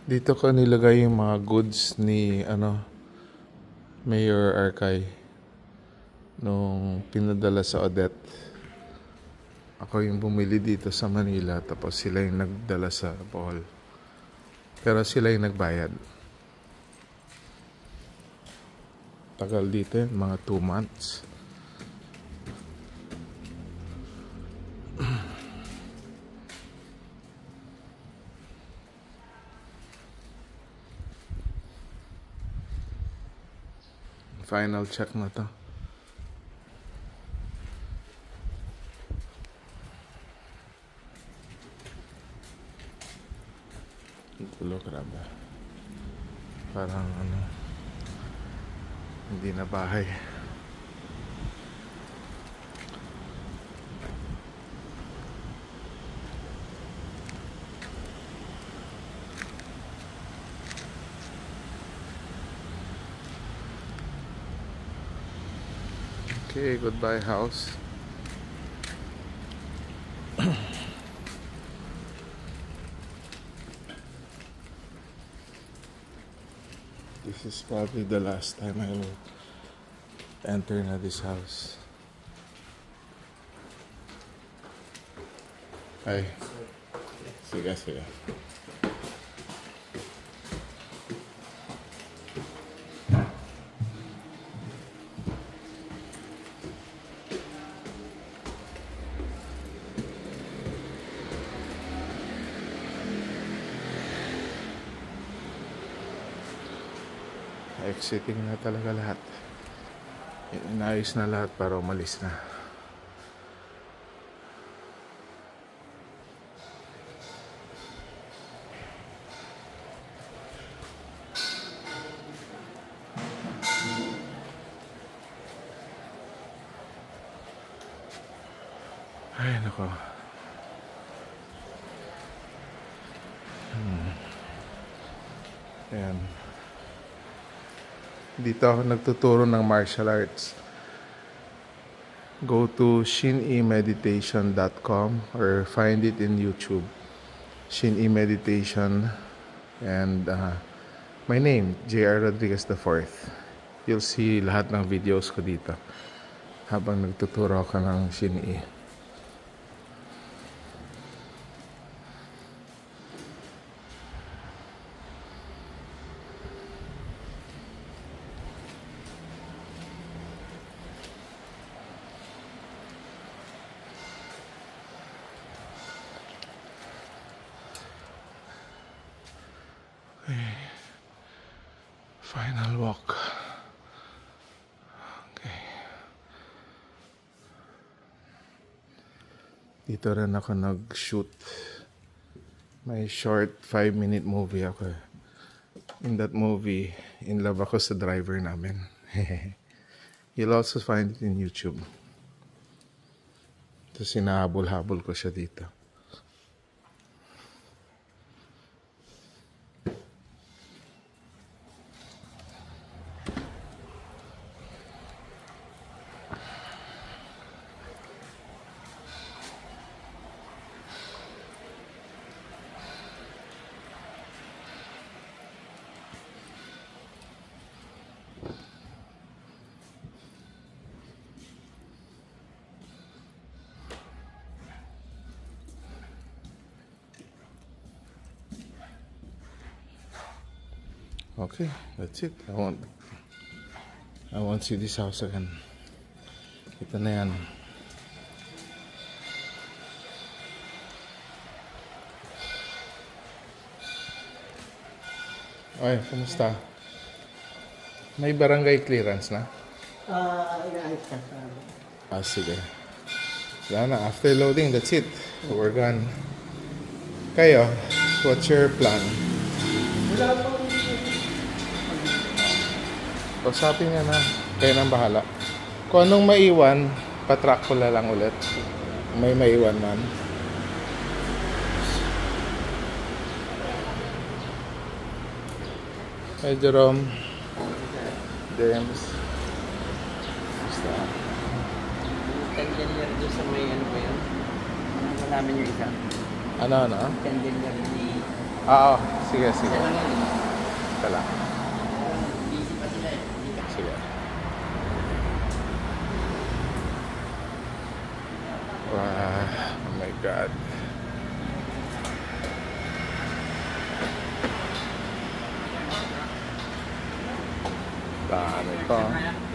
Dito ko nilagay yung mga goods ni Mayor Arkay nung pinadala sa Odette. Ako yung bumili dito sa Manila, tapos sila yung nagdala sa Bohol. Pero sila yung nagbayad. Tagal dito yun, mga 2 months. Final check na to. Tulo, grabe. Parang hindi na bahay. Okay, goodbye house. This is probably the last time I will enter na this house. Ay. Sige, sige. Exiting na talaga lahat. Inayos na lahat para umalis na. Ay, nako. Ayan. Dito ako nagtuturo ng martial arts. Go to shinimeditation.com or find it in YouTube. Shin E Meditation and my name, J.R. Rodriguez IV. You'll see lahat ng videos ko dito habang nagtuturo ako ng Shin E. Final walk. Okay. Dito rin ako nag-shoot. May short 5-minute movie ako. In that movie, in love ako sa driver namin. You'll also find it in YouTube. Tapos sinahabol-habol ko siya dito. Okay, that's it. I won't see this house again. Ito na yan. Ay, kumusta? May barangay clearance na? Inaayos ka sa... Sige. Wala na. After loading, that's it. We're gone. Kayo, what's your plan? Wala po. Kausapin niya na. Kayo nang bahala. Kung anong maiwan, patrack ko na lang ulit. May maiwan man. Hey Jerome. James. Basta. Tendelier doon sa may ano ba yun? Ano namin yung isa? Ano? Tendelier ni Oo, sige, sige. Isa lang yan. Ito lang. Busy pa sila eh. Hindi ka. Sige. Wow, oh my God. Dami to.